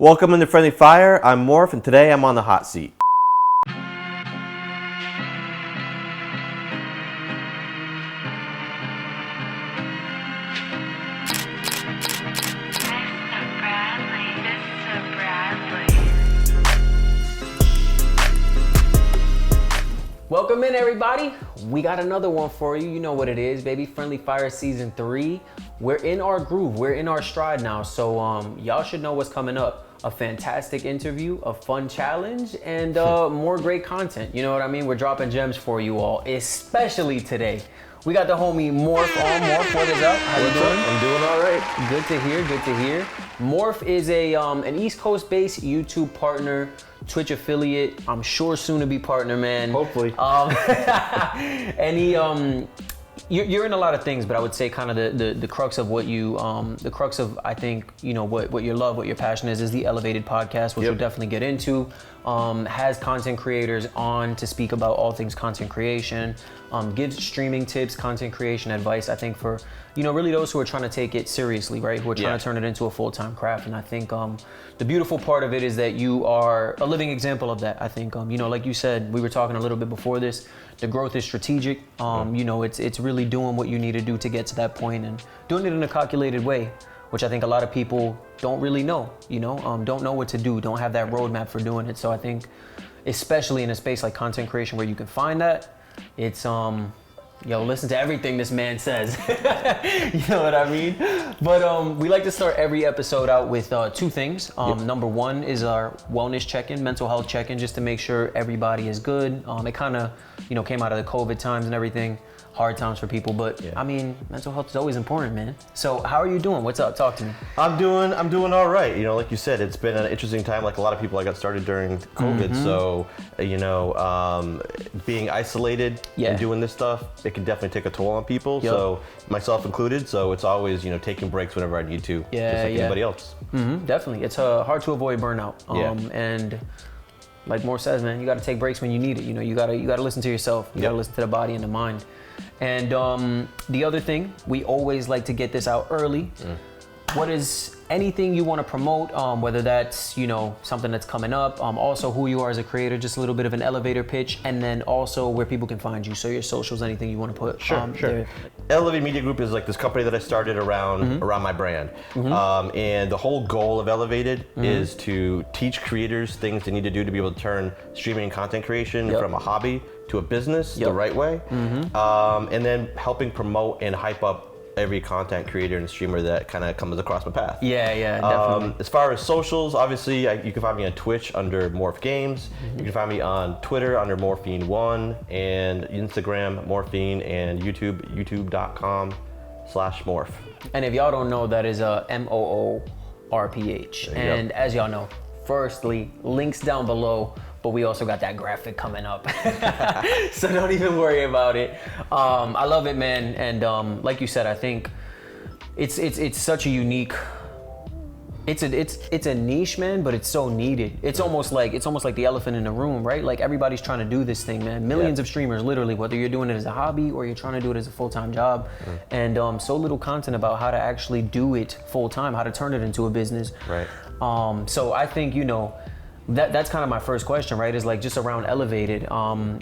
Welcome into Friendlyfire. I'm Moorph, and today I'm on the hot seat. Welcome in, everybody. We got another one for you. You know what it is, baby. Friendlyfire Season 3. We're in our groove. We're in our stride now. So y'all should know what's coming up. A fantastic interview, a fun challenge, and more great content. You know what I mean? We're dropping gems for you all, especially today. We got the homie Moorph on. Moorph, what is up? How you doing? I'm doing all right. Good to hear, good to hear. Moorph is an East Coast-based YouTube partner, Twitch affiliate, I'm sure soon to be partner, man. Hopefully. And he, you're in a lot of things, but I would say kind of the crux of what you, the crux of, I think, you know, what your love, what your passion is the ELEV8D Podcast, which we'll definitely get into. Has content creators on to speak about all things content creation, gives streaming tips, content creation advice, I think for, you know, really those who are trying to take it seriously, right? Who are trying to turn it into a full-time craft. And I think the beautiful part of it is that you are a living example of that. I think, you know, like you said, we were talking a little bit before this, the growth is strategic. You know, it's really doing what you need to do to get to that point and doing it in a calculated way, which I think a lot of people don't really know, you know, don't know what to do, don't have that roadmap for doing it. So I think, especially in a space like content creation where you can find that, it's, yo, listen to everything this man says. You know what I mean? But we like to start every episode out with two things. Number one is our wellness check-in, mental health check-in, just to make sure everybody is good. It kind of, you know, came out of the COVID times and everything. Hard times for people, but I mean, mental health is always important, man. So how are you doing? What's up? Talk to me. I'm doing all right. You know, like you said, it's been an interesting time. Like a lot of people, I got started during COVID. So, you know, being isolated and doing this stuff, it can definitely take a toll on people. So myself included. So it's always, you know, taking breaks whenever I need to, just like anybody else. Definitely. It's hard to avoid burnout. And like Moorph says, man, you got to take breaks when you need it. You know, you got to listen to yourself. You got to listen to the body and the mind. And the other thing, we always like to get this out early. What is anything you want to promote, whether that's, you know, something that's coming up, also who you are as a creator, just a little bit of an elevator pitch, and then also where people can find you. So your socials, anything you want to put. Sure. ELEV8D Media Group is like this company that I started around my brand. And the whole goal of ELEV8D is to teach creators things they need to do to be able to turn streaming and content creation from a hobby to a business the right way. And then helping promote and hype up every content creator and streamer that kind of comes across my path. Definitely. As far as socials, obviously, you can find me on Twitch under Moorph Games. You can find me on Twitter under Morphine1, and Instagram Morphine, and YouTube, youtube.com/Moorph. And if y'all don't know, that is MOORPH. And as y'all know, firstly, links down below. But we also got that graphic coming up. So don't even worry about it. I love it, man. And like you said, I think it's such a unique, it's a niche, man, but it's so needed. It's almost like the elephant in the room, right? Like everybody's trying to do this thing, man. Millions of streamers, literally, whether you're doing it as a hobby or you're trying to do it as a full-time job. And so little content about how to actually do it full-time, how to turn it into a business. Right. So I think, you know, that's kind of my first question, right? Is like just around ELEV8D.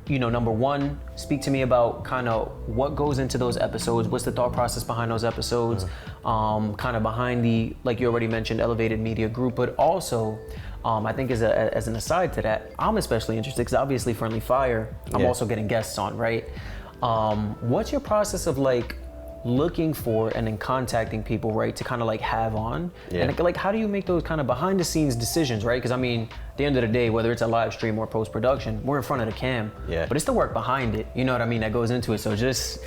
You know, number one, speak to me about kind of what goes into those episodes. What's the thought process behind those episodes? Kind of behind the, like you already mentioned, ELEV8D Media Group, but also, I think as an aside to that, I'm especially interested because obviously Friendlyfire, I'm also getting guests on, right? What's your process of like looking for and then contacting people, right, to kind of like have on? And like how do you make those kind of behind the scenes decisions, right? Because I mean, at the end of the day, whether it's a live stream or post-production, we're in front of the cam, but it's the work behind it, you know what I mean, that goes into it. So just,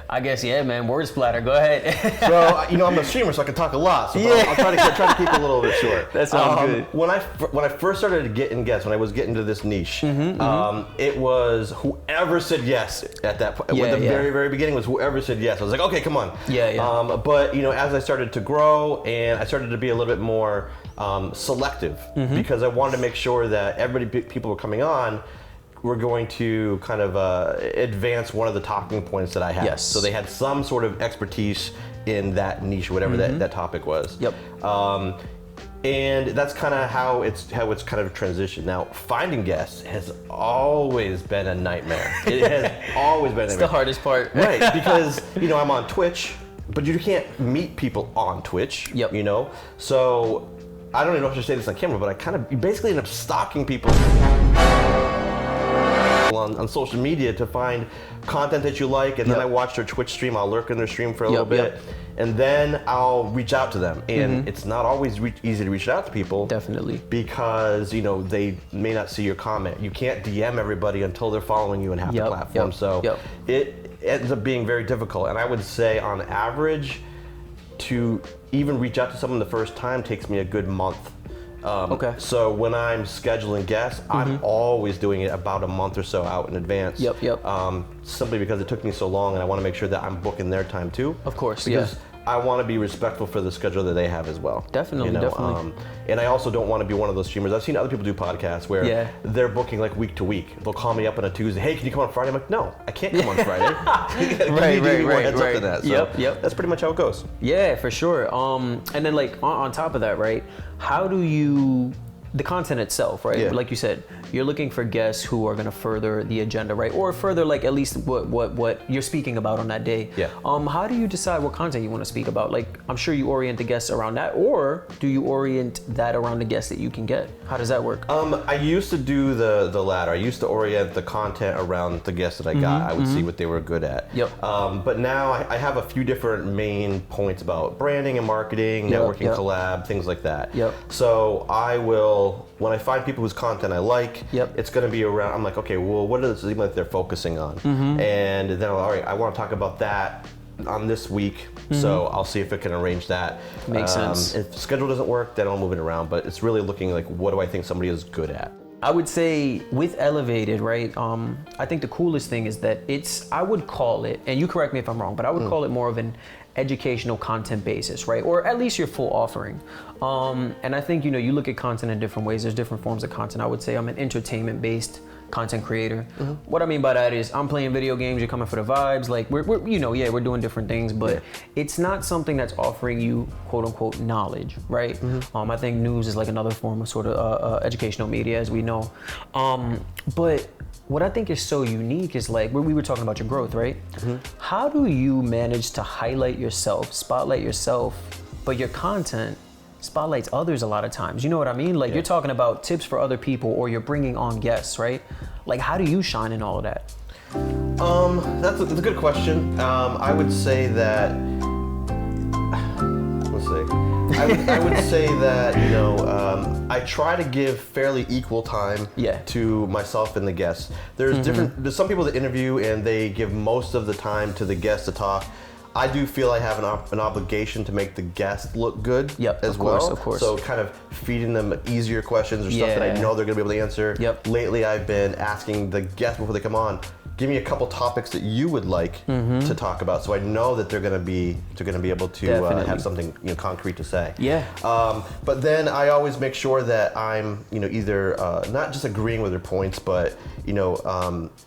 I guess, man, word splatter, go ahead. So, you know, I'm a streamer, so I can talk a lot, so I'll try to keep it a little bit short. That sounds good. When I first started getting guests, when I was getting to this niche, it was whoever said yes at that point. At the very, very beginning was whoever said yes. I was like, okay, come on. But, you know, as I started to grow and I started to be a little bit more selective, because I wanted to make sure that people were coming on were going to kind of advance one of the talking points that I had. So they had some sort of expertise in that niche, whatever that topic was. And that's kind of how it's kind of transitioned. Now, finding guests has always been a nightmare. It has always been a nightmare. It's the hardest part. Right, because, I'm on Twitch, but you can't meet people on Twitch, So I don't even know if I should say this on camera, but you basically end up stalking people on social media to find content that you like, and then I watch their Twitch stream. I'll lurk in their stream for a little bit, and then I'll reach out to them. And it's not always easy to reach out to people. Definitely. Because, they may not see your comment. You can't DM everybody until they're following you in half the platform. So it ends up being very difficult. And I would say on average, to even reach out to someone the first time takes me a good month. So when I'm scheduling guests, I'm always doing it about a month or so out in advance. Simply because it took me so long, and I want to make sure that I'm booking their time too. Of course, because I want to be respectful for the schedule that they have as well. Definitely, definitely. And I also don't want to be one of those streamers. I've seen other people do podcasts where they're booking like week to week. They'll call me up on a Tuesday. Hey, can you come on Friday? I'm like, no, I can't come on Friday. Right. So that's pretty much how it goes. Yeah, for sure. And then like on top of that, right? How do you, the content itself, right? Like you said, you're looking for guests who are going to further the agenda, right? Or further, like at least what you're speaking about on that day. How do you decide what content you want to speak about? Like, I'm sure you orient the guests around that, or do you orient that around the guests that you can get? How does that work? I used to do the latter. I used to orient the content around the guests that I got. I would see what they were good at. But now I have a few different main points about branding and marketing, networking, collab, things like that. So I will, when I find people whose content I like, it's going to be around, I'm like, okay, well, what does it seem like they're focusing on? And then, all right, I want to talk about that on this week, so I'll see if I can arrange that. Makes sense. If the schedule doesn't work, then I'll move it around, but it's really looking like, what do I think somebody is good at? I would say with Elevated, right, I think the coolest thing is that I would call it, and you correct me if I'm wrong, but I would call it more of an educational content basis, right? Or at least your full offering. And I think, you look at content in different ways. There's different forms of content. I would say I'm an entertainment-based content creator. What I mean by that is I'm playing video games, you're coming for the vibes. Like we're doing different things, but it's not something that's offering you quote unquote knowledge, right? I think news is like another form of sort of educational media, as we know. But what I think is so unique is like, we were talking about your growth, right? How do you manage to highlight yourself, spotlight yourself, but your content spotlights others a lot of times? You know what I mean? Like you're talking about tips for other people, or you're bringing on guests, right? Like how do you shine in all of that? That's a good question. I would say that, let's see. I would say that, I try to give fairly equal time to myself and the guests. There's some people that interview and they give most of the time to the guests to talk. I do feel I have an obligation to make the guest look good as well. Of course. So kind of feeding them easier questions or stuff that I know they're gonna be able to answer. Lately I've been asking the guests before they come on, give me a couple topics that you would like to talk about, so I know that they're gonna be able to have something concrete to say. But then I always make sure that I'm either not just agreeing with their points, but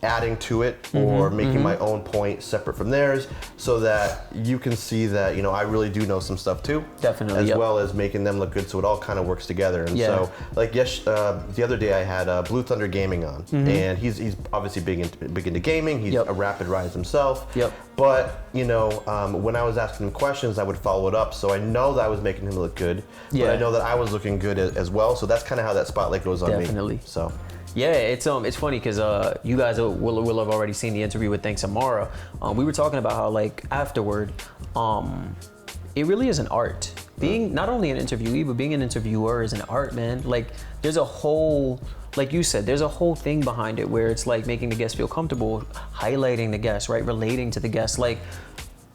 adding to it or making my own point separate from theirs, so that you can see that I really do know some stuff too. Definitely. As well as making them look good, so it all kind of works together. And so like the other day I had Blue Thunder Gaming on, and he's obviously big into gaming. He's a rapid rise himself. But when I was asking him questions, I would follow it up, so I know that I was making him look good, but I know that I was looking good as well. So that's kind of how that spotlight goes on me. So. Yeah, it's funny because you guys will have already seen the interview with Thanks Amara. We were talking about how like afterward, it really is an art. Being not only an interviewee, but being an interviewer is an art, man. Like there's a whole, like you said, there's a whole thing behind it where it's like making the guest feel comfortable, highlighting the guest, right? Relating to the guest. Like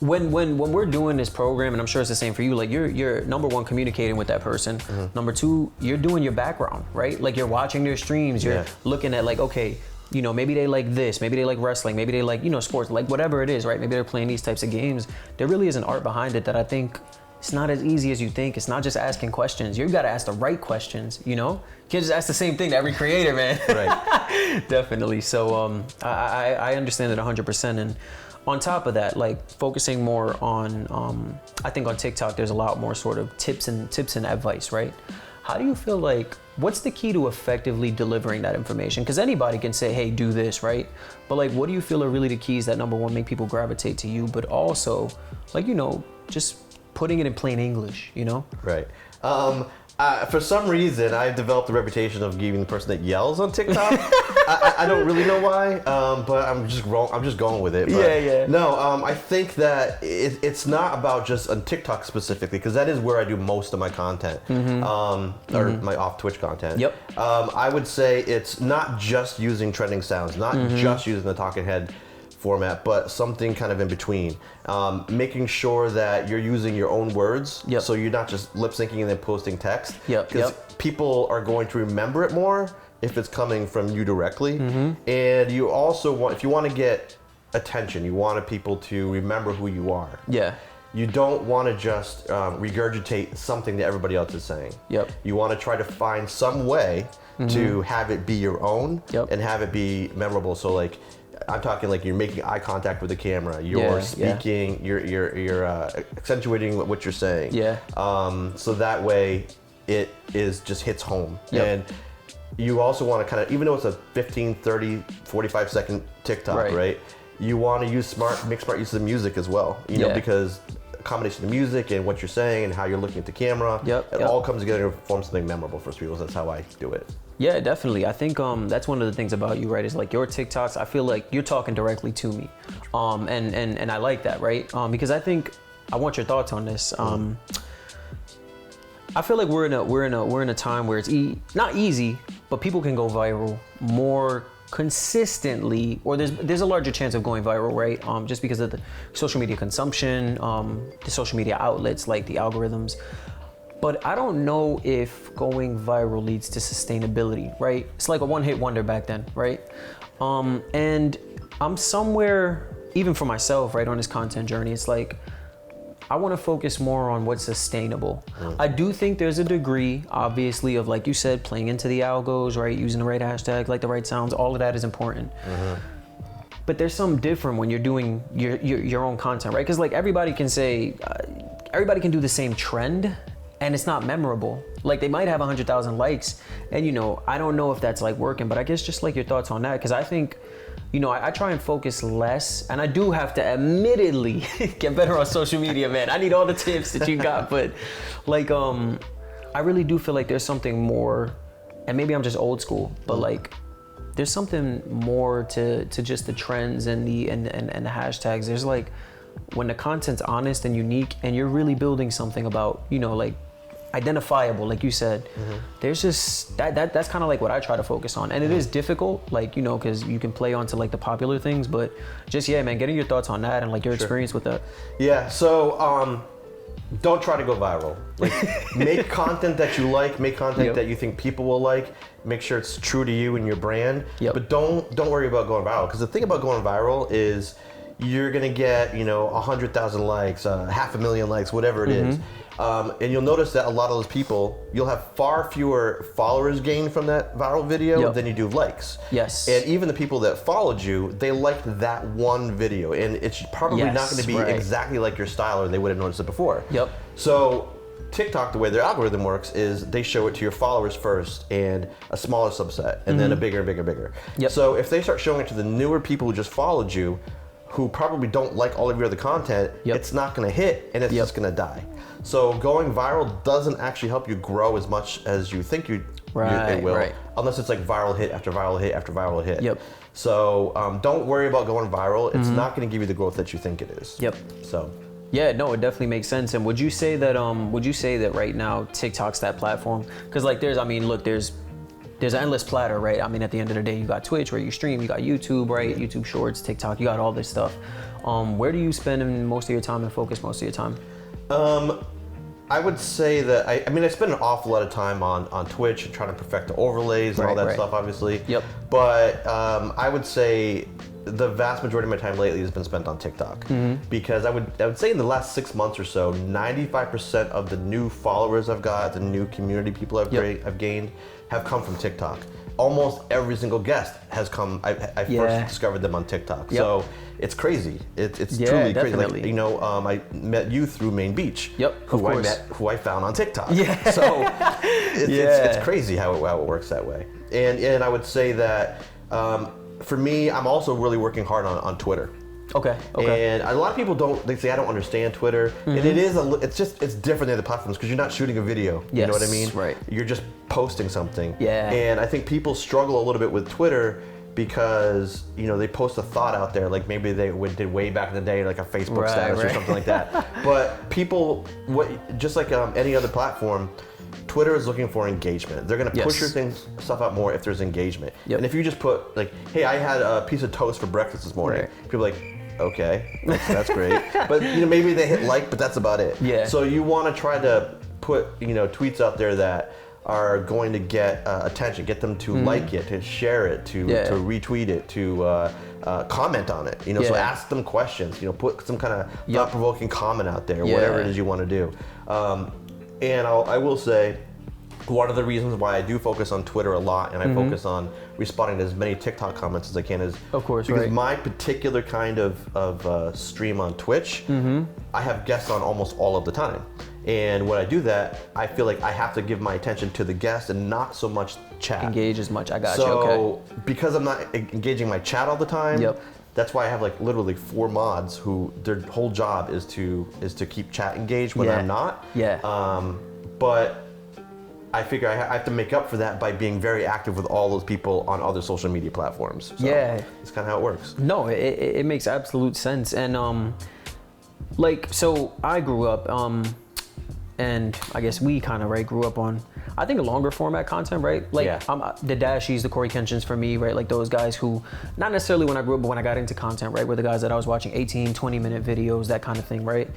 when we're doing this program, and I'm sure it's the same for you, like you're number one, communicating with that person. Number two, you're doing your background, right? Like you're watching their streams, you're looking at like, okay, maybe they like this, maybe they like wrestling, maybe they like, sports, like whatever it is, right? Maybe they're playing these types of games. There really is an art behind it that I think it's not as easy as you think. It's not just asking questions. You've got to ask the right questions, You can't just ask the same thing to every creator, man. Right. Definitely. So I understand it 100%. And on top of that, like focusing more on, I think on TikTok, there's a lot more sort of tips and advice, right? how do you feel like, what's the key to effectively delivering that information? Because anybody can say, hey, do this, right? But like, what do you feel are really the keys that, number one, make people gravitate to you, but also, like, you know, just putting it in plain English, you know? Right. For some reason, I've developed a reputation of being the person that yells on TikTok. I don't really know why, but I'm just going with it. But no, I think that it's not about just on TikTok specifically, because that is where I do most of my content, or my off Twitch content. Yep. I would say it's not just using trending sounds, not just using the talking head format, but something kind of in between. Making sure that you're using your own words, so you're not just lip syncing and then posting text. Because people are going to remember it more if it's coming from you directly. And you also want, if you want to get attention, you want people to remember who you are. You don't want to just regurgitate something that everybody else is saying. You want to try to find some way to have it be your own and have it be memorable. So like, I'm talking like you're making eye contact with the camera, you're speaking, you're accentuating what you're saying. So that way it just hits home. And you also want to kind of, even though it's a 15, 30, 45 second TikTok, right? You want to make smart use of the music as well, you know, because a combination of the music and what you're saying and how you're looking at the camera, it all comes together to form something memorable for people. So that's how I do it. Yeah, definitely. I think that's one of the things about you, right? Is like your TikToks, I feel like you're talking directly to me. And I like that, right? Because I want your thoughts on this. I feel like we're in a time where it's not easy, but people can go viral more consistently, or there's a larger chance of going viral, right? Just because of the social media consumption, the social media outlets, like the algorithms. But I don't know if going viral leads to sustainability, right? It's like a one-hit wonder back then, right? And I'm somewhere, even for myself, right, on this content journey, it's like, I want to focus more on what's sustainable. I do think there's a degree, obviously, of, like you said, playing into the algos, right? Using the right hashtag, like the right sounds, all of that is important. But there's something different when you're doing your own content, right? Because like everybody can say, everybody can do the same trend, and it's not memorable. Like they might have 100,000 likes, and you know, I don't know if that's like working, but I guess just like your thoughts on that, because I think, you know, I try and focus less, and I do have to admittedly get better on social media, man. I need all the tips that you got, but like, I really do feel like there's something more, and maybe I'm just old school, but like, there's something more to just the trends and the hashtags. There's like, when the content's honest and unique, and you're really building something about, you know, like identifiable, like you said, there's just that's kind of like what I try to focus on. And it is difficult, like, you know, because you can play onto like the popular things, but just, yeah, man, getting your thoughts on that and like your experience with that. Yeah, so don't try to go viral. Like, make content that you like, make content that you think people will like, make sure it's true to you and your brand, but don't worry about going viral, because the thing about going viral is you're gonna get, you know, 100,000 likes, 500,000 likes, whatever it is. And you'll notice that a lot of those people, you'll have far fewer followers gained from that viral video than you do likes. And even the people that followed you, they liked that one video, and it's probably not gonna be exactly like your style, or they would have noticed it before. So TikTok, the way their algorithm works is they show it to your followers first, and a smaller subset, and then a bigger, bigger, bigger. So if they start showing it to the newer people who just followed you, who probably don't like all of your other content, it's not gonna hit, and it's just gonna die. So going viral doesn't actually help you grow as much as you think it will, unless it's like viral hit after viral hit after viral hit. So don't worry about going viral. It's not gonna give you the growth that you think it is. So. Yeah, no, it definitely makes sense. And would you say that right now TikTok's that platform? Because like there's an endless platter, right? I mean, at the end of the day, you got Twitch where you stream, you got YouTube, right? YouTube Shorts, TikTok, you got all this stuff. Where do you spend most of your time and focus most of your time? I would say that, I mean, I spend an awful lot of time on Twitch, trying to perfect the overlays and all that stuff, obviously. But I would say the vast majority of my time lately has been spent on TikTok, because I would say in the last 6 months or so, 95% of the new followers I've got, the new community people I've gained, have come from TikTok. Almost every single guest has come. I first discovered them on TikTok, so it's crazy. It's truly crazy. Like, you know, I met you through Main Beach, who I found on TikTok. So it's crazy how it works that way. And I would say that for me, I'm also really working hard on Twitter. Okay. And a lot of people they say I don't understand Twitter, and it's different than the platforms because you're not shooting a video. You know what I mean? Right. You're just posting something. Yeah. And I think people struggle a little bit with Twitter because, you know, they post a thought out there, like maybe they did way back in the day, like a Facebook status or something like that. But people, just like any other platform, Twitter is looking for engagement. They're going to push your stuff out more if there's engagement. And if you just put like, hey, I had a piece of toast for breakfast this morning, people are like, okay, that's great. But you know, maybe they hit like, but that's about it. Yeah. So you want to try to put, you know, tweets out there that are going to get attention, get them to like it, to share it, to retweet it, to comment on it. You know, so ask them questions. You know, put some kind of thought-provoking comment out there, whatever it is you want to do. And I will say, one of the reasons why I do focus on Twitter a lot and I focus on responding to as many TikTok comments as I can is because my particular kind of stream on Twitch, I have guests on almost all of the time. And when I do that, I feel like I have to give my attention to the guest and not so much chat. Engage as much, I got you, So because I'm not engaging my chat all the time, that's why I have like literally 4 mods who their whole job is to keep chat engaged when I'm not. But I figure I have to make up for that by being very active with all those people on other social media platforms. So it's kind of how it works. No, it makes absolute sense. And so I grew up, and I guess we kind of grew up on, I think, a longer format content, right? Like the Dashies, the Corey Kenshins for me, right? Like those guys who, not necessarily when I grew up, but when I got into content, right? Were the guys that I was watching 18, 20-minute videos, that kind of thing, right?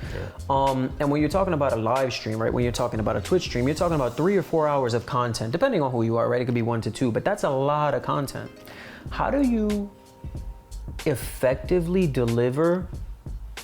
And when you're talking about a live stream, right? When you're talking about a Twitch stream, you're talking about 3 or 4 hours of content, depending on who you are, right? It could be 1 to 2, but that's a lot of content. How do you effectively deliver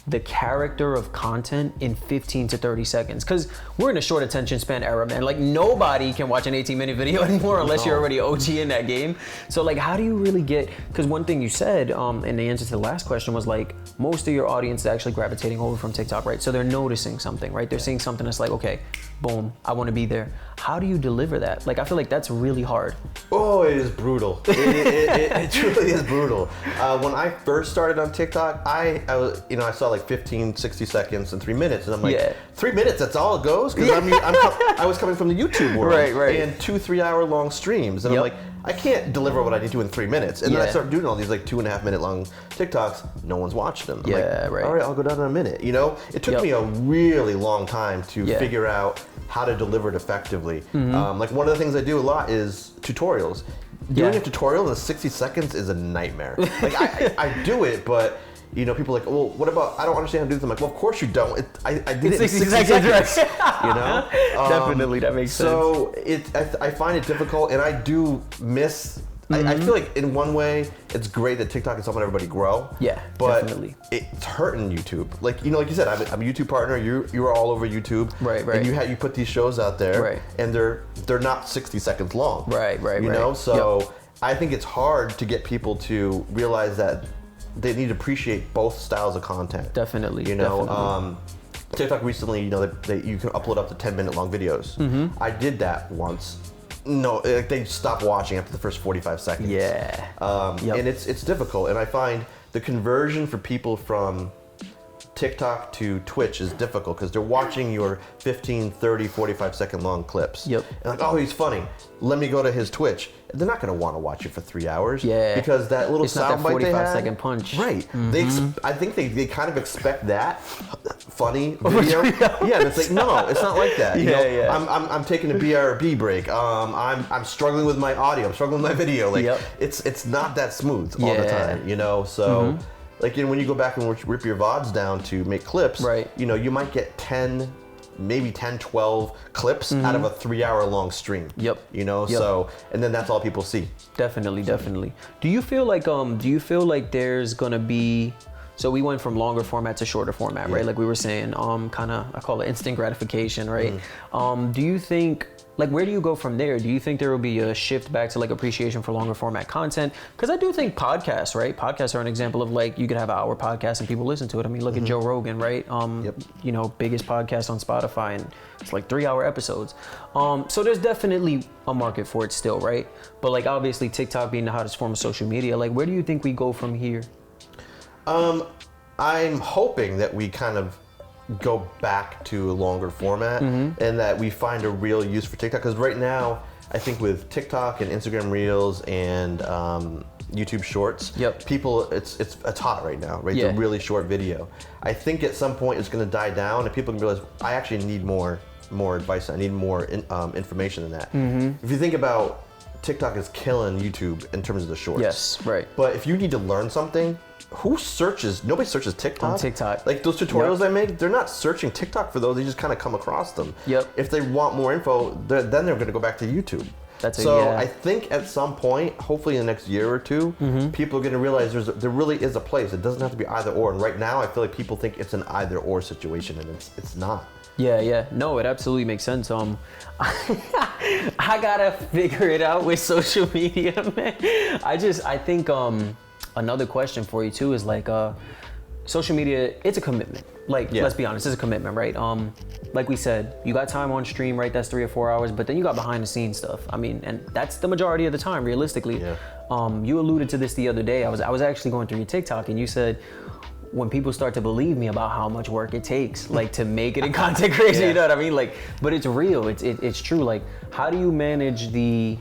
the character of content in 15 to 30 seconds? Because we're in a short attention span era, man. Like nobody can watch an 18-minute video anymore unless you're already OG in that game. So like, how do you really get, because one thing you said in the answer to the last question was like, most of your audience is actually gravitating over from TikTok, right? So they're noticing something, right? They're seeing something that's like, okay, boom, I want to be there. How do you deliver that? Like, I feel like that's really hard. Oh, it is brutal. It truly is brutal. When I first started on TikTok, I was, you know, I saw like 15, 60 seconds and 3 minutes, and I'm like, 3 minutes, that's all it goes? Because I was coming from the YouTube world, and 2-3 hour long streams, and I'm like, I can't deliver what I need to in 3 minutes. And then I start doing all these like 2.5 minute long TikToks. No one's watching them. I'm like, all right, I'll go down in a minute. You know, it took me a really long time to figure out how to deliver it effectively. Like one of the things I do a lot is tutorials. Doing a tutorial in 60 seconds is a nightmare. Like I do it, but you know, people are like, well, what about, I don't understand how to do this. I'm like, well, of course you don't. I did it in 60 seconds. You know? Definitely, that makes sense. So I find it difficult, and I do miss, I feel like in one way, it's great that TikTok is helping everybody grow. Yeah, but definitely. It's hurting YouTube. Like, you know, like you said, I'm a YouTube partner. You're all over YouTube. Right. And you put these shows out there, and they're not 60 seconds long. Right. You know, so I think it's hard to get people to realize that they need to appreciate both styles of content. Definitely. You know, TikTok recently, you know, you can upload up to 10-minute long videos. I did that once. No, they stopped watching after the first 45 seconds. And it's difficult, and I find the conversion for people from TikTok to Twitch is difficult because they're watching your 15, 30, 45 second long clips. And like, oh, he's funny. Let me go to his Twitch. They're not going to want to watch it for 3 hours. Because that little soundbite they had. 45-second punch. Right. I think they kind of expect that funny video. And it's like, no, it's not like that. You know, I'm taking a BRB break. I'm struggling with my audio. I'm struggling with my video. Like, it's not that smooth all the time. You know, so. Like, you know, when you go back and rip your VODs down to make clips, you know, you might get 10 maybe 10, 12 clips out of a 3-hour long stream. Yep. You know, so, and then that's all people see. Definitely. Do you feel like there's gonna be, so we went from longer format to shorter format, right? Like we were saying, kind of, I call it instant gratification, right? Do you think, like, where do you go from there? Do you think there will be a shift back to like appreciation for longer format content? Because I do think podcasts, right? Podcasts are an example of like, you could have an hour podcast and people listen to it. I mean, look at Joe Rogan, right? You know, biggest podcast on Spotify, and it's like 3-hour episodes. So there's definitely a market for it still, right? But like, obviously TikTok being the hottest form of social media, like where do you think we go from here? I'm hoping that we kind of go back to a longer format and that we find a real use for TikTok, because right now I think with TikTok and Instagram Reels and YouTube Shorts, people, it's hot right now, right? It's a really short video. I think at some point it's going to die down and people can realize I actually need more advice. I need more information than that. If you think about, TikTok is killing YouTube in terms of the shorts. Yes, right. But if you need to learn something, nobody searches TikTok. On TikTok. Like those tutorials I make, they're not searching TikTok for those, they just kind of come across them. If they want more info, then they're gonna go back to YouTube. I think at some point, hopefully in the next year or two, people are gonna realize there really is a place. It doesn't have to be either or. And right now I feel like people think it's an either or situation, and it's not. No, it absolutely makes sense. I gotta figure it out with social media, man. I think another question for you too is like, social media, it's a commitment. Like, let's be honest, it's a commitment, right? Like we said, you got time on stream, right? That's 3 or 4 hours, but then you got behind the scenes stuff. I mean, and that's the majority of the time, realistically. You alluded to this the other day. I was actually going through your TikTok and you said, when people start to believe me about how much work it takes, like to make it in content creation, you know what I mean? Like, but it's real, it's true. Like, how do you manage to be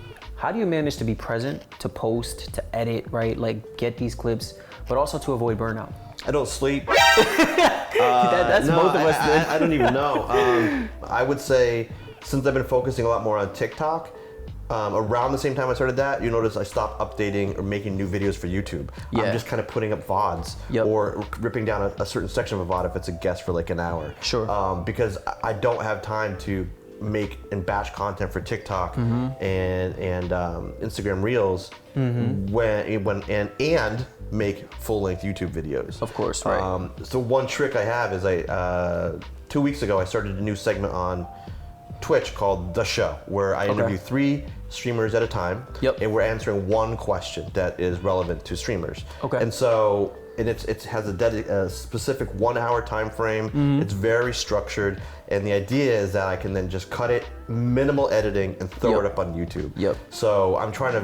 present, to post, to edit, right? Like get these clips, but also to avoid burnout? I don't sleep. That's both of us. I don't even know. I would say, since I've been focusing a lot more on TikTok, around the same time I started that, you notice I stopped updating or making new videos for YouTube. I'm just kind of putting up VODs or ripping down a certain section of a VOD if it's a guest for like an hour. Because I don't have time to make and batch content for TikTok and Instagram Reels and make full-length YouTube videos. Of course, right. So one trick I have is 2 weeks ago I started a new segment on Twitch called The Show, where I interview 3 streamers at a time, and we're answering one question that is relevant to streamers. And so, it has a specific 1 hour time frame. It's very structured, and the idea is that I can then just cut it, minimal editing, and throw it up on YouTube. So I'm trying to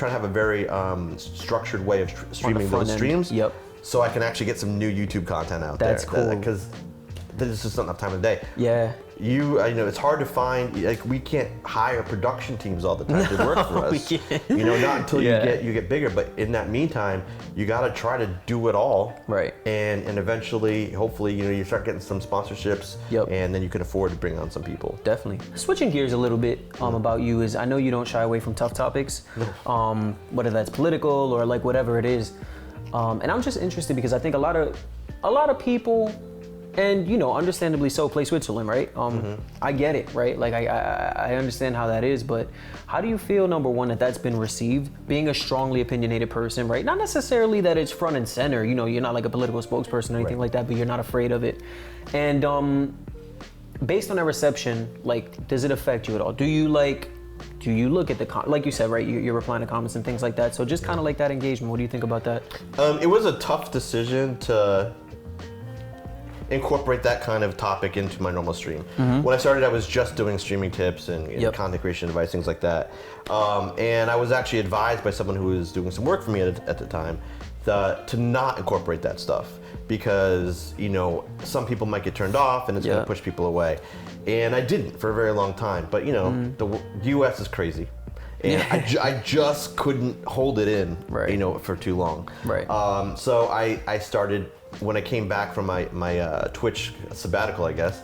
have a very structured way of streaming those streams. So I can actually get some new YouTube content out there. That's cool. Because there's just not enough time of the day. It's hard to find, like, we can't hire production teams all the time to work for us. Not until you get bigger. But in that meantime, you got to try to do it all. And eventually, hopefully, you start getting some sponsorships, and then you can afford to bring on some people. Definitely. Switching gears a little bit about you is, I know you don't shy away from tough topics, whether that's political or like whatever it is. And I'm just interested because I think a lot of people, and understandably so, play Switzerland, right? I get it, right? Like I understand how that is, but how do you feel, number one, that's been received, being a strongly opinionated person, right? Not necessarily that it's front and center, you're not like a political spokesperson or anything like that, but you're not afraid of it. And based on that reception, like, does it affect you at all? Do you look at like you said, right? You're replying to comments and things like that. So just kind of like that engagement. What do you think about that? It was a tough decision to incorporate that kind of topic into my normal stream. When I started, I was just doing streaming tips and content creation advice, things like that. And I was actually advised by someone who was doing some work for me at the time to not incorporate that stuff because, some people might get turned off and it's going to push people away. And I didn't for a very long time. But, the US is crazy. And I just couldn't hold it in, for too long. So I started, when I came back from my Twitch sabbatical, I guess,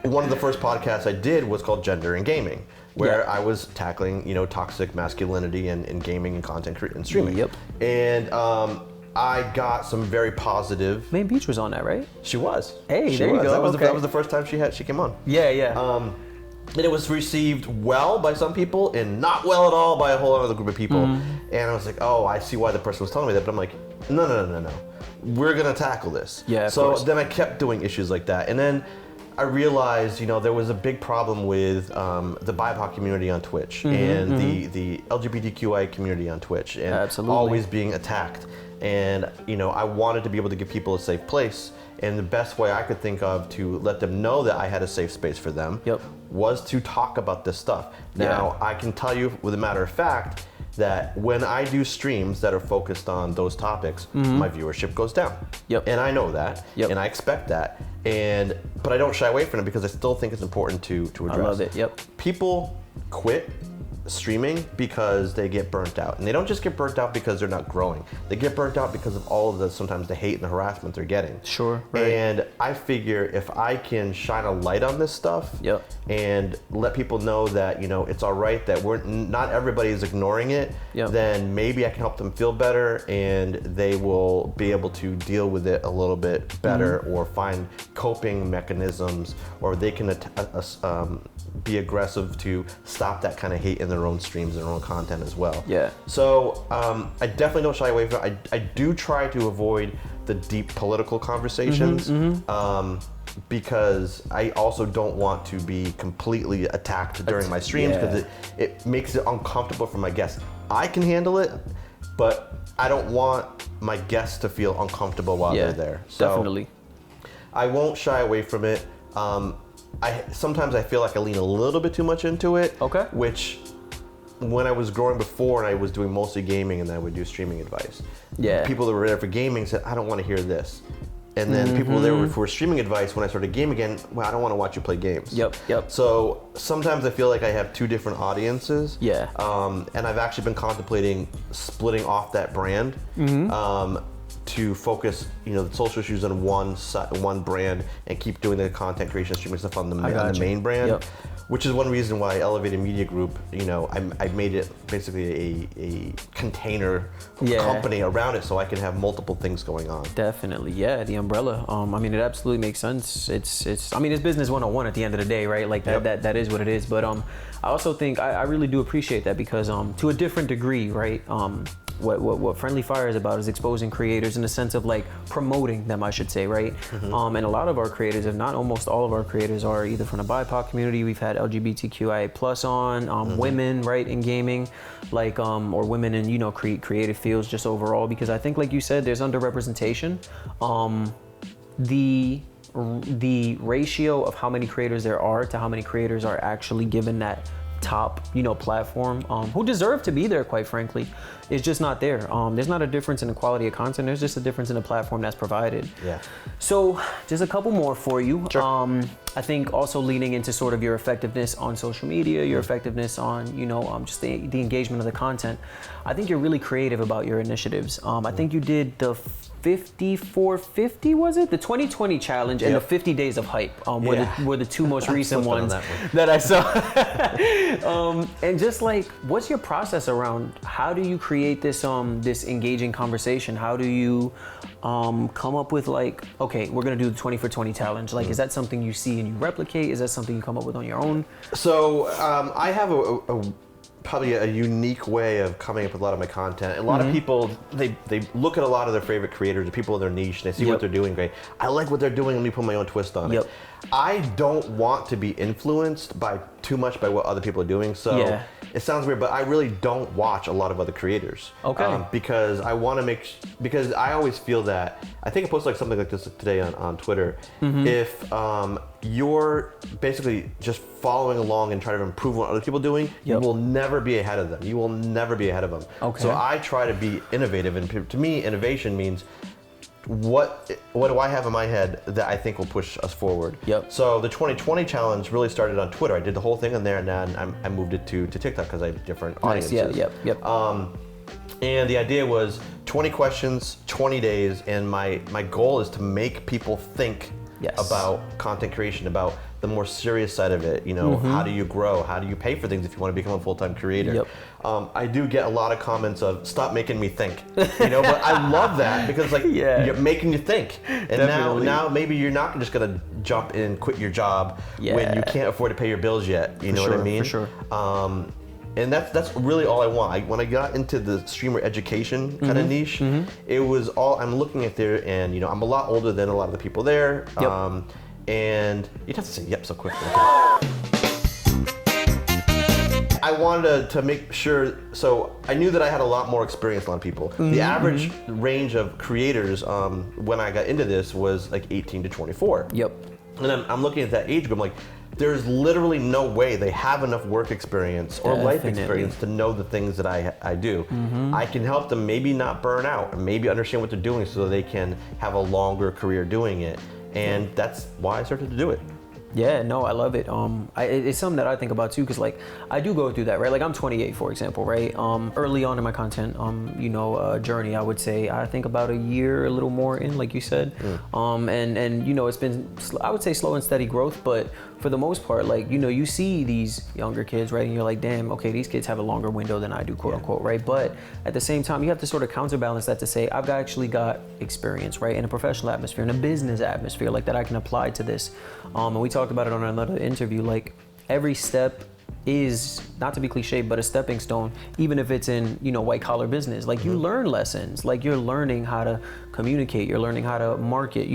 one of the first podcasts I did was called Gender and Gaming, where I was tackling, toxic masculinity in gaming and content and streaming. And I got some very positive. Maine Beach was on that, right? She was. Hey, there you go. That was the first time she came on. Yeah. And it was received well by some people and not well at all by a whole other group of people. And I was like, oh, I see why the person was telling me that. But I'm like, no. We're going to tackle this. Yeah, so then I kept doing issues like that. And then I realized, there was a big problem with the BIPOC community on Twitch and the LGBTQI community on Twitch and always being attacked. And, I wanted to be able to give people a safe place. And the best way I could think of to let them know that I had a safe space for them was to talk about this stuff. Now, I can tell you with a matter of fact that when I do streams that are focused on those topics, my viewership goes down. And I know that, and I expect that. But I don't shy away from it because I still think it's important to address. I love it, People quit streaming because they get burnt out. And they don't just get burnt out because they're not growing. They get burnt out because of all of sometimes the hate and the harassment they're getting. Sure, right. And I figure if I can shine a light on this stuff and let people know that, it's all right, that not everybody is ignoring it, then maybe I can help them feel better and they will be able to deal with it a little bit better or find coping mechanisms, or they can be aggressive to stop that kind of hate in their own streams and their own content as well. So I definitely don't shy away from it. I do try to avoid the deep political conversations because I also don't want to be completely attacked during my streams because it makes it uncomfortable for my guests. I can handle it, but I don't want my guests to feel uncomfortable while they're there. So definitely. I won't shy away from it. Sometimes I feel like I lean a little bit too much into it. Which, when I was growing before and I was doing mostly gaming and then I would do streaming advice. People that were there for gaming said, I don't want to hear this. And then people there for streaming advice, when I started gaming again, well, I don't want to watch you play games. So sometimes I feel like I have two different audiences. And I've actually been contemplating splitting off that brand. To focus, the social issues on one brand and keep doing the content creation streaming stuff on the main brand. Which is one reason why Elevated Media Group, I made it basically a container company around it so I can have multiple things going on. Definitely, the umbrella. It absolutely makes sense. It's business 101 at the end of the day, right? Like that is what it is. But I also think I really do appreciate that because to a different degree, right? What Friendlyfire is about is exposing creators in the sense of like promoting them, I should say, right? And a lot of our creators, if not almost all of our creators, are either from the BIPOC community. We've had LGBTQIA plus on, women, right, in gaming, like or women in creative fields just overall, because I think, like you said, there's underrepresentation. The ratio of how many creators there are to how many creators are actually given that top platform who deserve to be there, quite frankly, is just not there. There's not a difference in the quality of content, there's just a difference in the platform that's provided. So just a couple more for you. I think also leading into sort of your effectiveness on social media, your effectiveness on just the engagement of the content. I think you're really creative about your initiatives. I think you did the 5450, was it? The 2020 challenge and the 50 days of hype were the two most recent ones that I saw. And just like, what's your process around how do you create this this engaging conversation? How do you come up with like, okay, we're gonna do the 20 for 20 challenge? Like, is that something you see and you replicate? Is that something you come up with on your own? So I have probably a unique way of coming up with a lot of my content. A lot of people, they look at a lot of their favorite creators, the people in their niche, and they see what they're doing great. I like what they're doing, let me put my own twist on it. I don't want to be influenced by too much by what other people are doing. So it sounds weird, but I really don't watch a lot of other creators. Because I want to because I always feel that, I think I posted like something like this today on Twitter. If you're basically just following along and trying to improve what other people are doing, you will never be ahead of them. You will never be ahead of them. So I try to be innovative, and to me, innovation means what do I have in my head that I think will push us forward? So the 2020 challenge really started on Twitter. I did the whole thing on there, and then I moved it to TikTok because I have different audiences. And the idea was 20 questions, 20 days, and my goal is to make people think about content creation, about the more serious side of it. How do you grow? How do you pay for things if you want to become a full-time creator? Yep. I do get a lot of comments of stop making me think, but I love that because you're making you think. And now maybe you're not just gonna jump in, quit your job when you can't afford to pay your bills yet. You know what I mean? For sure. And that's really all I want. When I got into the streamer education kind of niche, it was all I'm looking at there, and I'm a lot older than a lot of the people there. Yep. And you'd have to say yep so quickly. I wanted to make sure, so I knew that I had a lot more experience than a lot of people. The average range of creators when I got into this was like 18 to 24. Yep. And I'm looking at that age group, I'm like, there's literally no way they have enough work experience or life experience to know the things that I do. I can help them maybe not burn out and maybe understand what they're doing so they can have a longer career doing it. And that's why I started to do it. Yeah, no, I love it. It's something that I think about too, because I do go through that, right? Like I'm 28, for example, right? Early on in my content, journey, I would say I think about a year, a little more in, like you said, and it's been, I would say, slow and steady growth, but for the most part, you see these younger kids, right? And you're like, damn, okay, these kids have a longer window than I do, quote unquote, right? But at the same time, you have to sort of counterbalance that to say, I've actually got experience, right? In a professional atmosphere, in a business atmosphere, that I can apply to this. And we talked about it on another interview, every step is, not to be cliche, but a stepping stone, even if it's in, white collar business. You learn lessons, you're learning how to communicate, you're learning how to market,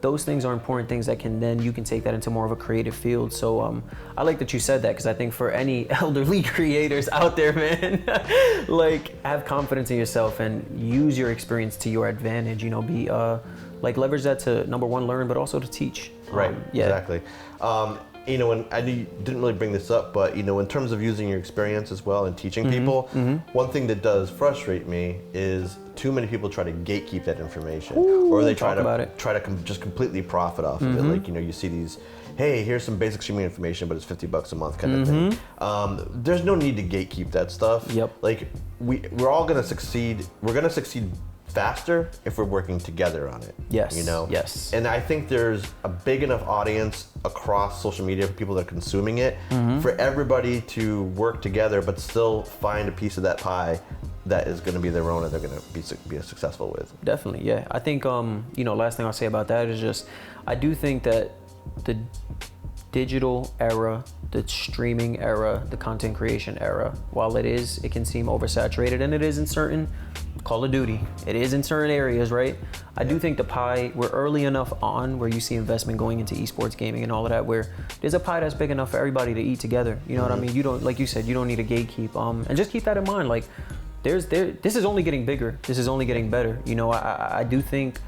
those things are important things that you can take that into more of a creative field. So I like that you said that, because I think for any elderly creators out there, man, have confidence in yourself and use your experience to your advantage, be leverage that to, number one, learn, but also to teach. Right, exactly. And I didn't really bring this up, but in terms of using your experience as well and teaching people, one thing that does frustrate me is too many people try to gatekeep that information, or they try to just completely profit off of it. You see these, hey, here's some basic streaming information, but it's $50 a month kind of thing. There's no need to gatekeep that stuff. Yep. We're all gonna succeed. We're gonna succeed faster if we're working together on it. Yes. Yes. And I think there's a big enough audience across social media for people that are consuming it for everybody to work together, but still find a piece of that pie that is going to be their own and they're going to be successful with. Definitely, yeah. I think last thing I'll say about that is just, I do think that the digital era, the streaming era, the content creation era, while it can seem oversaturated, and it is in certain, Call of Duty, it is in certain areas, right? I do think the pie, we're early enough on where you see investment going into esports gaming and all of that, where there's a pie that's big enough for everybody to eat together. You know what I mean? You don't, like you said, you don't need to gatekeep. And just keep that in mind. This is only getting bigger. This is only getting better. I do think,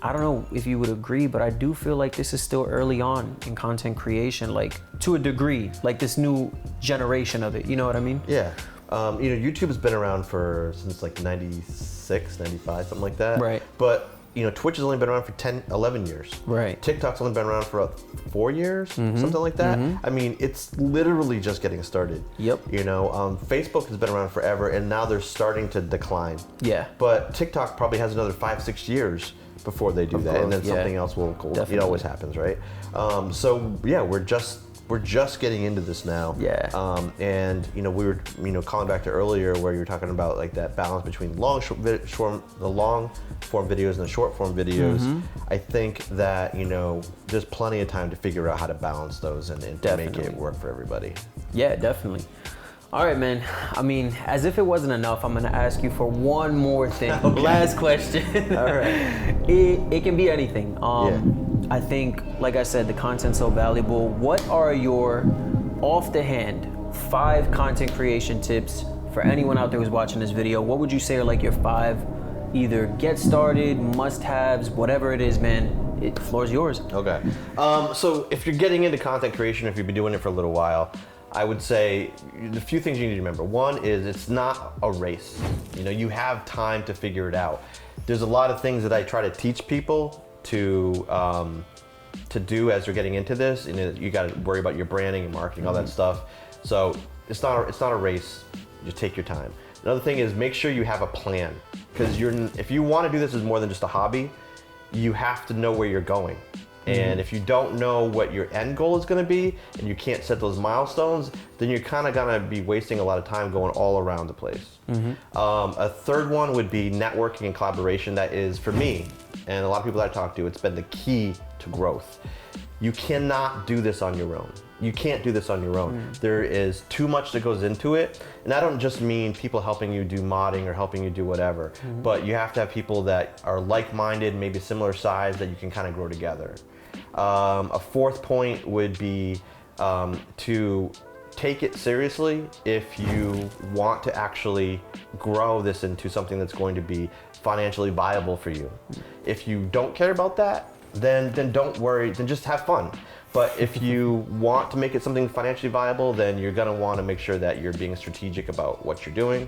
I don't know if you would agree, but I do feel like this is still early on in content creation, to a degree, this new generation of it. You know what I mean? Yeah. YouTube has been around since 96, 95, something like that. Right. But Twitch has only been around for 10, 11 years. Right. TikTok's only been around for 4 years, something like that. I mean, it's literally just getting started. Yep. Facebook has been around forever, and now they're starting to decline. Yeah. But TikTok probably has another 5-6 years before they do that, and then something else will. Definitely. It always happens, right? So yeah, we're just getting into this now. Yeah. And we were calling back to earlier where you were talking about that balance between the long form videos and the short form videos. I think that there's plenty of time to figure out how to balance those and to make it work for everybody. Yeah, definitely. All right, man. I mean, as if it wasn't enough, I'm gonna ask you for one more thing. Okay. Last question. All right. It can be anything. I think, like I said, the content's so valuable. What are your, off the hand, 5 content creation tips for anyone out there who's watching this video? What would you say are your 5 either get started, must-haves, whatever it is, man? The floor's yours. Okay. So if you're getting into content creation, if you've been doing it for a little while, I would say the few things you need to remember. One is it's not a race. You have time to figure it out. There's a lot of things that I try to teach people to do as they're getting into this. You got to worry about your branding and marketing, all that stuff. So it's not a race. Just take your time. Another thing is make sure you have a plan, because if you want to do this as more than just a hobby, you have to know where you're going. And if you don't know what your end goal is going to be and you can't set those milestones, then you're kind of going to be wasting a lot of time going all around the place. A third one would be networking and collaboration. That is, for me and a lot of people that I talk to, it's been the key to growth. You cannot do this on your own. You can't do this on your own. There is too much that goes into it. And I don't just mean people helping you do modding or helping you do whatever, but you have to have people that are like-minded, maybe similar size, that you can kind of grow together. A fourth point would be to take it seriously if you want to actually grow this into something that's going to be financially viable for you. If you don't care about that, then don't worry, then just have fun. But if you want to make it something financially viable, then you're gonna wanna make sure that you're being strategic about what you're doing.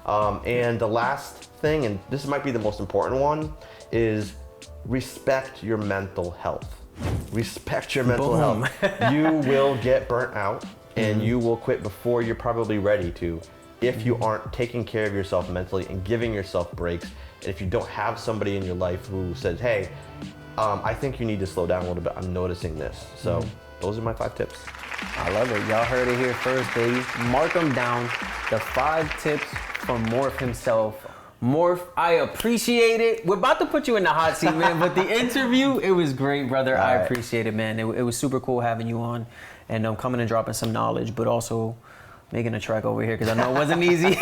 And the last thing, and this might be the most important one, is respect your mental health. Respect your mental health. You will get burnt out and you will quit before you're probably ready to, if you aren't taking care of yourself mentally and giving yourself breaks. And if you don't have somebody in your life who says, hey, I think you need to slow down a little bit. I'm noticing this. So those are my 5 tips. I love it. Y'all heard it here first, baby. Mark them down. The 5 tips from Moorph himself. Moorph, I appreciate it. We're about to put you in the hot seat, man, but the interview, it was great, brother. I appreciate it, man. It was super cool having you on and coming and dropping some knowledge, but also making a track over here because I know it wasn't easy.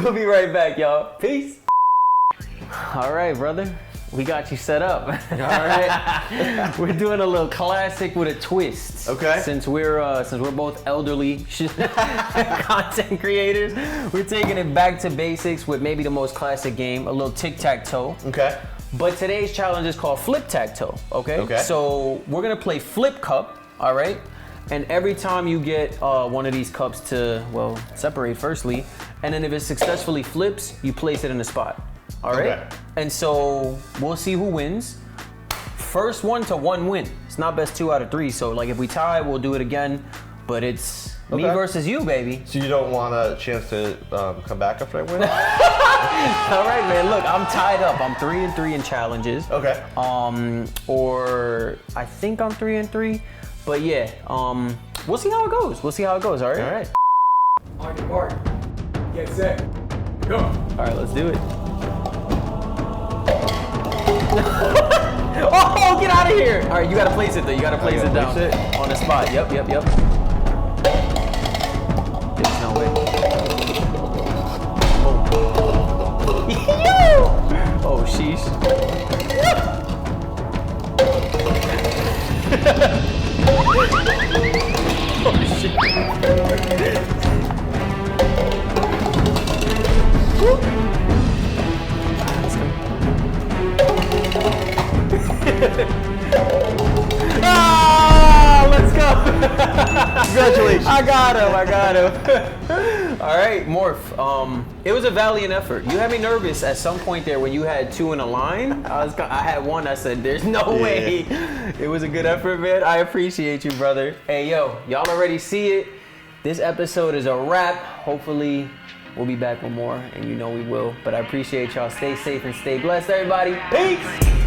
We'll be right back, y'all. Peace. All right, brother. We got you set up. All right. We're doing a little classic with a twist. Okay. Since we're both elderly content creators, we're taking it back to basics with maybe the most classic game, a little tic-tac-toe. Okay. But today's challenge is called flip-tac-toe. Okay. Okay. So we're gonna play flip cup. All right. And every time you get one of these cups to, well, separate firstly, and then if it successfully flips, you place it in a spot. All right. Okay. And so we'll see who wins. First one to one win. It's not best 2 out of 3. So like if we tie, we'll do it again. But it's me versus you, baby. So you don't want a chance to come back after I win? All right, man. Look, I'm tied up. I'm 3-3 in challenges. Okay. Or I think I'm 3-3. But yeah, we'll see how it goes. We'll see how it goes. All right. All right. On your mark. Get set. Go. All right, let's do it. Oh, get out of here! All right, you gotta place it though. You gotta place it down on the spot. Yep. There's no way. Oh, oh sheesh. Oh shit. Ah, let's go. Congratulations. I got him. All right, Moorph. It was a valiant effort. You had me nervous at some point there when you had 2 in a line. I had 1. I said, "There's no way." It was a good effort, man. I appreciate you, brother. Hey, yo, y'all already see it. This episode is a wrap. Hopefully, we'll be back with more, and you know we will. But I appreciate y'all. Stay safe and stay blessed, everybody. Peace.